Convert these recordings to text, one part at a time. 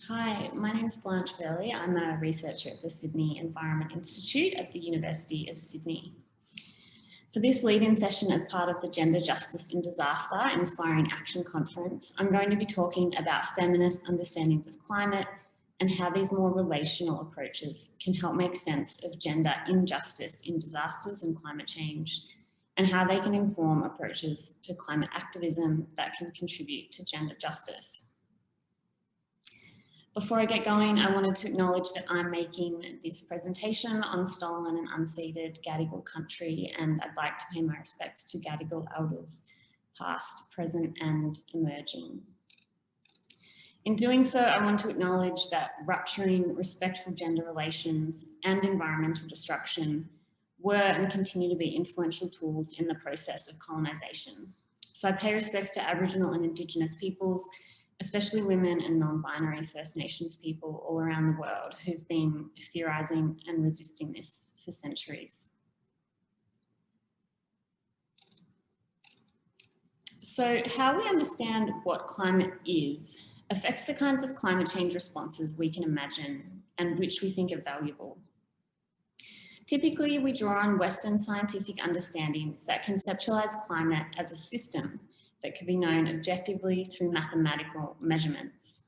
Hi, my name is Blanche Verlie. I'm a researcher at the Sydney Environment Institute at the University of Sydney. For this lead-in session as part of the Gender Justice in Disaster Inspiring Action Conference, I'm going to be talking about feminist understandings of climate and how these more relational approaches can help make sense of gender injustice in disasters and climate change, and how they can inform approaches to climate activism that can contribute to gender justice. Before I get going, I wanted to acknowledge that I'm making this presentation on stolen and unceded Gadigal country, and I'd like to pay my respects to Gadigal elders, past, present, and emerging. In doing so, I want to acknowledge that rupturing respectful gender relations and environmental destruction were and continue to be influential tools in the process of colonisation. So I pay respects to Aboriginal and Indigenous peoples, especially women and non-binary First Nations people all around the world who've been theorising and resisting this for centuries. So how we understand what climate is affects the kinds of climate change responses we can imagine and which we think are valuable. Typically, we draw on Western scientific understandings that conceptualise climate as a system that can be known objectively through mathematical measurements.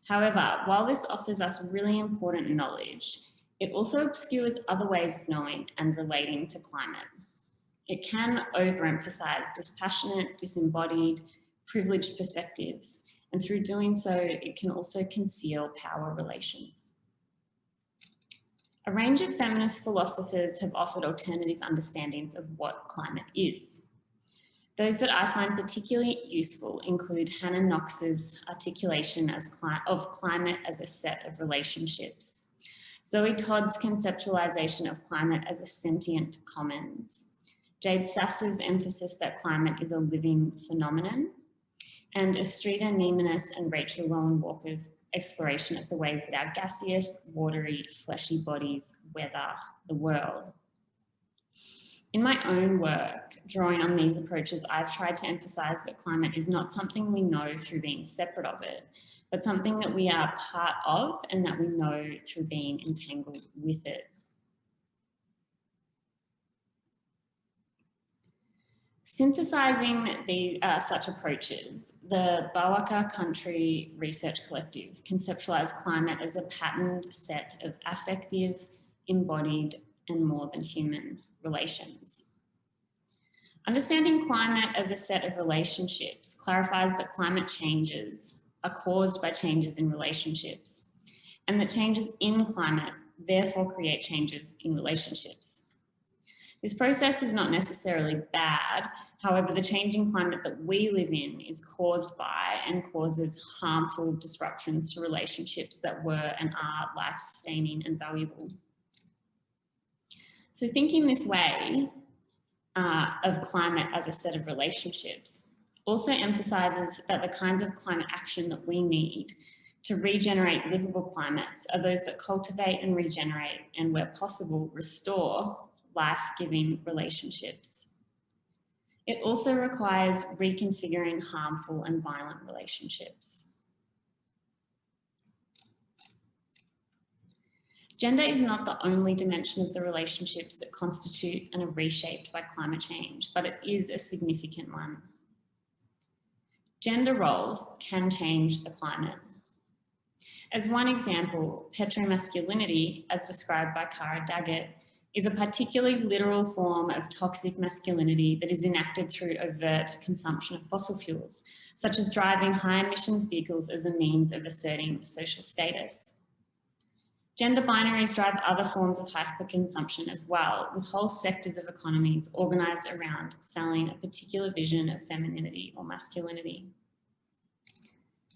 However, while this offers us really important knowledge, it also obscures other ways of knowing and relating to climate. It can overemphasize dispassionate, disembodied, privileged perspectives, and through doing so, it can also conceal power relations. A range of feminist philosophers have offered alternative understandings of what climate is. Those that I find particularly useful include Hannah Knox's articulation of climate as a set of relationships, Zoe Todd's conceptualization of climate as a sentient commons, Jade Sass's emphasis that climate is a living phenomenon, and Astrida Neimanis and Rachel Lowen Walker's exploration of the ways that our gaseous, watery, fleshy bodies weather the world. In my own work, drawing on these approaches, I've tried to emphasise that climate is not something we know through being separate of it, but something that we are part of and that we know through being entangled with it. Synthesising such approaches, the Bawaka Country Research Collective conceptualised climate as a patterned set of affective, embodied, and more than human relations. Understanding climate as a set of relationships clarifies that climate changes are caused by changes in relationships, and that changes in climate therefore create changes in relationships. This process is not necessarily bad. However, the changing climate that we live in is caused by and causes harmful disruptions to relationships that were and are life-sustaining and valuable. So thinking this way of climate as a set of relationships also emphasises that the kinds of climate action that we need to regenerate livable climates are those that cultivate and regenerate and, where possible, restore life-giving relationships. It also requires reconfiguring harmful and violent relationships. Gender is not the only dimension of the relationships that constitute and are reshaped by climate change, but it is a significant one. Gender roles can change the climate. As one example, petromasculinity, as described by Cara Daggett, is a particularly literal form of toxic masculinity that is enacted through overt consumption of fossil fuels, such as driving high emissions vehicles as a means of asserting social status. Gender binaries drive other forms of hyperconsumption as well, with whole sectors of economies organised around selling a particular vision of femininity or masculinity.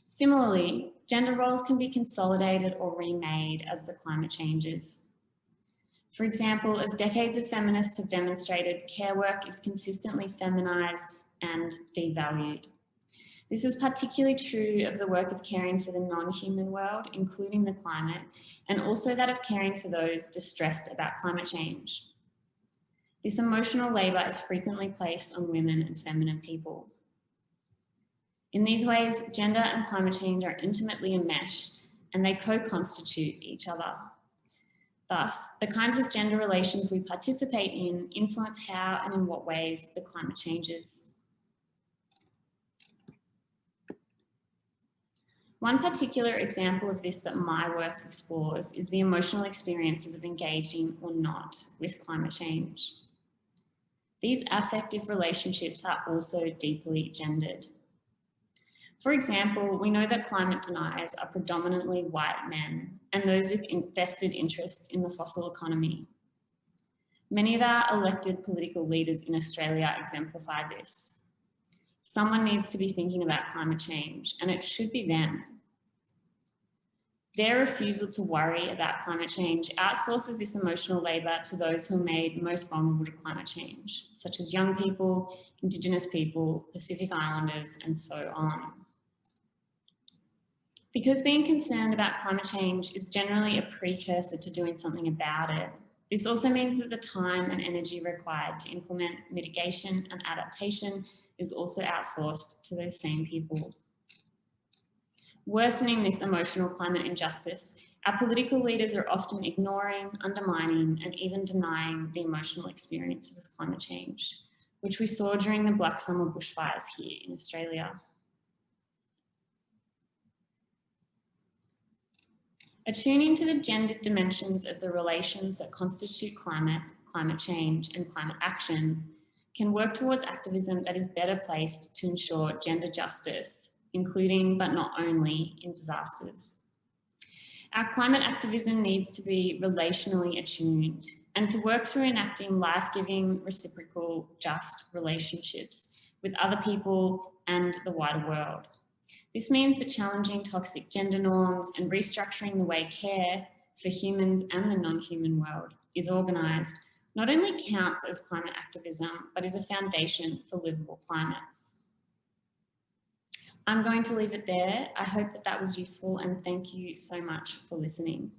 Similarly, gender roles can be consolidated or remade as the climate changes. For example, as decades of feminists have demonstrated, care work is consistently feminised and devalued. This is particularly true of the work of caring for the non-human world, including the climate, and also that of caring for those distressed about climate change. This emotional labour is frequently placed on women and feminine people. In these ways, gender and climate change are intimately enmeshed, and they co-constitute each other. Thus, the kinds of gender relations we participate in influence how and in what ways the climate changes. One particular example of this that my work explores is the emotional experiences of engaging or not with climate change. These affective relationships are also deeply gendered. For example, we know that climate deniers are predominantly white men and those with vested interests in the fossil economy. Many of our elected political leaders in Australia exemplify this. Someone needs to be thinking about climate change, and it should be them. Their refusal to worry about climate change outsources this emotional labour to those who are made most vulnerable to climate change, such as young people, Indigenous people, Pacific Islanders, and so on. Because being concerned about climate change is generally a precursor to doing something about it, this also means that the time and energy required to implement mitigation and adaptation is also outsourced to those same people. Worsening this emotional climate injustice, our political leaders are often ignoring, undermining, and even denying the emotional experiences of climate change, which we saw during the Black Summer bushfires here in Australia. Attuning to the gendered dimensions of the relations that constitute climate change, and climate action can work towards activism that is better placed to ensure gender justice, including but not only in disasters. Our climate activism needs to be relationally attuned and to work through enacting life-giving, reciprocal, just relationships with other people and the wider world. This means that challenging toxic gender norms and restructuring the way care for humans and the non-human world is organised not only counts as climate activism, but is a foundation for livable climates. I'm going to leave it there. I hope that that was useful, and thank you so much for listening.